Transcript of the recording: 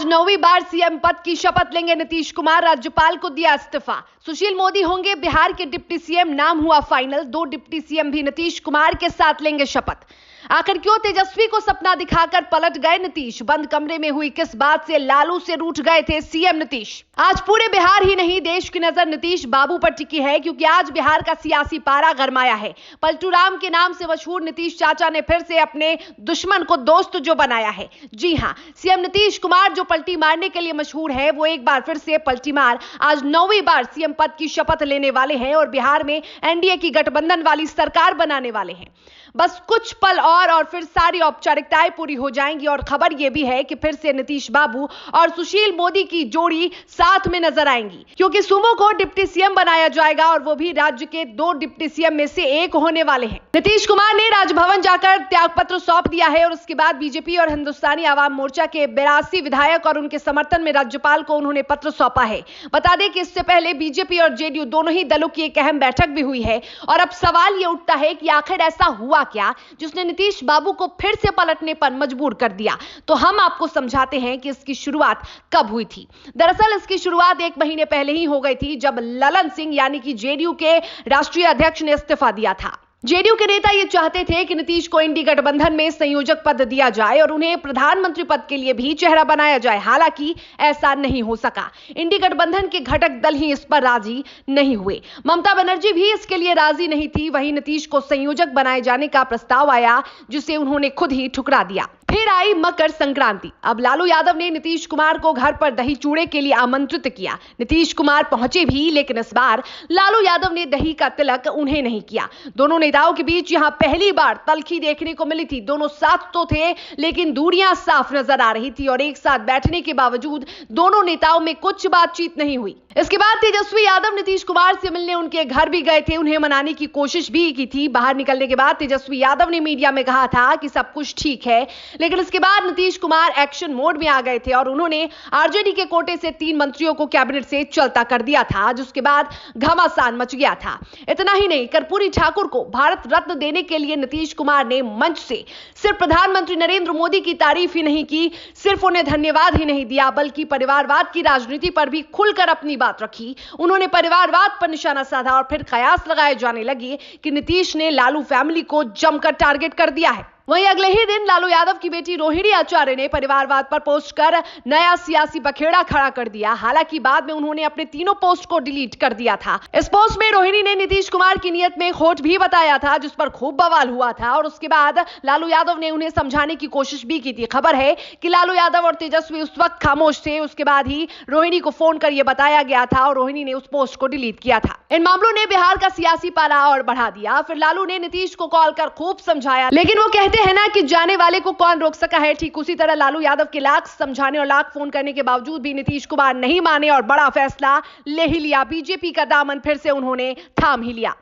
9वीं बार CM पद की शपथ लेंगे नीतीश कुमार, राज्यपाल को दिया इस्तीफा। सुशील मोदी होंगे बिहार के डिप्टी सीएम, नाम हुआ फाइनल। 2 डिप्टी सीएम भी नीतीश कुमार के साथ लेंगे शपथ। आखिर क्यों तेजस्वी को सपना दिखाकर पलट गए नीतीश? बंद कमरे में हुई किस बात से लालू से रूठ गए थे सीएम नीतीश? आज पूरे बिहार ही नहीं, देश की नजर नीतीश बाबू पर टिकी है, क्योंकि आज बिहार का सियासी पारा गरमाया है। पलटू राम के नाम से मशहूर नीतीश चाचा ने फिर से अपने दुश्मन को दोस्त जो बनाया है। जी हां, सीएम नीतीश कुमार जो पलटी मारने के लिए मशहूर है, वो एक बार फिर से पलटी मार आज 9वीं बार सीएम पद की शपथ लेने वाले हैं और बिहार में एनडीए की गठबंधन वाली सरकार बनाने वाले हैं। बस कुछ पल और फिर सारी औपचारिकताएं पूरी हो जाएंगी। और खबर यह भी है कि फिर से नीतीश बाबू और सुशील मोदी की जोड़ी साथ में नजर आएंगी, क्योंकि सुमो को डिप्टी सीएम बनाया जाएगा और वो भी राज्य के 2 डिप्टी सीएम में से एक होने वाले हैं। नीतीश कुमार ने राजभवन जाकर त्यागपत्र सौंप दिया है और उसके बाद बीजेपी और हिंदुस्तानी आवाम मोर्चा के 82 विधायक और उनके समर्थन में राज्यपाल को उन्होंने पत्र सौंपा है। बता दें कि इससे पहले बीजेपी और जेडीयू दोनों ही दलों की एक अहम बैठक भी हुई है और अब सवाल यह उठता है कि आखिर ऐसा हुआ क्या जिसने नीतीश बाबू को फिर से पलटने पर मजबूर कर दिया। तो हम आपको समझाते हैं कि इसकी शुरुआत कब हुई थी। दरअसल इसकी शुरुआत 1 महीने पहले ही हो गई थी, जब ललन सिंह यानी कि जेडीयू के राष्ट्रीय अध्यक्ष ने इस्तीफा दिया था। जेडीयू के नेता ये चाहते थे कि नीतीश को इंडी गठबंधन में संयोजक पद दिया जाए और उन्हें प्रधानमंत्री पद के लिए भी चेहरा बनाया जाए। हालांकि ऐसा नहीं हो सका। इंडी गठबंधन के घटक दल ही इस पर राजी नहीं हुए। ममता बनर्जी भी इसके लिए राजी नहीं थी। वहीं नीतीश को संयोजक बनाए जाने का प्रस्ताव आया, जिसे उन्होंने खुद ही ठुकरा दिया। फिर आई मकर संक्रांति। अब लालू यादव ने नीतीश कुमार को घर पर दही चूड़े के लिए आमंत्रित किया। नीतीश कुमार पहुंचे भी, लेकिन इस बार लालू यादव ने दही का तिलक उन्हें नहीं किया। दोनों नेताओं के बीच यहां पहली बार तल्खी देखने को मिली थी। दोनों साथ तो थे, लेकिन दूरियां साफ नजर आ रही थी और एक साथ बैठने के बावजूद दोनों नेताओं में कुछ बातचीत नहीं हुई। इसके बाद तेजस्वी यादव नीतीश कुमार से मिलने उनके घर भी गए थे, उन्हें मनाने की कोशिश भी की थी। बाहर निकलने के बाद तेजस्वी यादव ने मीडिया में कहा था कि सब कुछ ठीक है, लेकिन इसके बाद नीतीश कुमार एक्शन मोड में आ गए थे और उन्होंने आरजेडी के कोटे से 3 मंत्रियों को कैबिनेट से चलता कर दिया था, जिसके बाद घमासान मच गया था। इतना ही नहीं, कर्पूरी ठाकुर को भारत रत्न देने के लिए नीतीश कुमार ने मंच से सिर्फ प्रधानमंत्री नरेंद्र मोदी की तारीफ ही नहीं की, सिर्फ उन्हें धन्यवाद ही नहीं दिया, बल्कि परिवारवाद की राजनीति पर भी खुलकर अपनी बात रखी। उन्होंने परिवारवाद पर निशाना साधा और फिर कयास लगाए जाने लगे कि नीतीश ने लालू फैमिली को जमकर टारगेट कर दिया है। वहीं अगले ही दिन लालू यादव की बेटी रोहिणी आचार्य ने परिवारवाद पर पोस्ट कर नया सियासी बखेड़ा खड़ा कर दिया। हालांकि बाद में उन्होंने अपने तीनों पोस्ट को डिलीट कर दिया था। इस पोस्ट में रोहिणी ने नीतीश कुमार की नीयत में खोट भी बताया था, जिस पर खूब बवाल हुआ था और उसके बाद लालू यादव ने उन्हें समझाने की कोशिश भी की थी। खबर है कि लालू यादव और तेजस्वी उस वक्त खामोश थे। उसके बाद ही रोहिणी को फोन कर यह बताया गया था और रोहिणी ने उस पोस्ट को डिलीट किया था। इन मामलों ने बिहार का सियासी पारा और बढ़ा दिया। फिर लालू ने नीतीश को कॉल कर खूब समझाया, लेकिन वो कहते है ना कि जाने वाले को कौन रोक सका है। ठीक उसी तरह लालू यादव के लाख समझाने और लाख फोन करने के बावजूद भी नीतीश कुमार नहीं माने और बड़ा फैसला ले ही लिया। बीजेपी का दामन फिर से उन्होंने थाम ही लिया।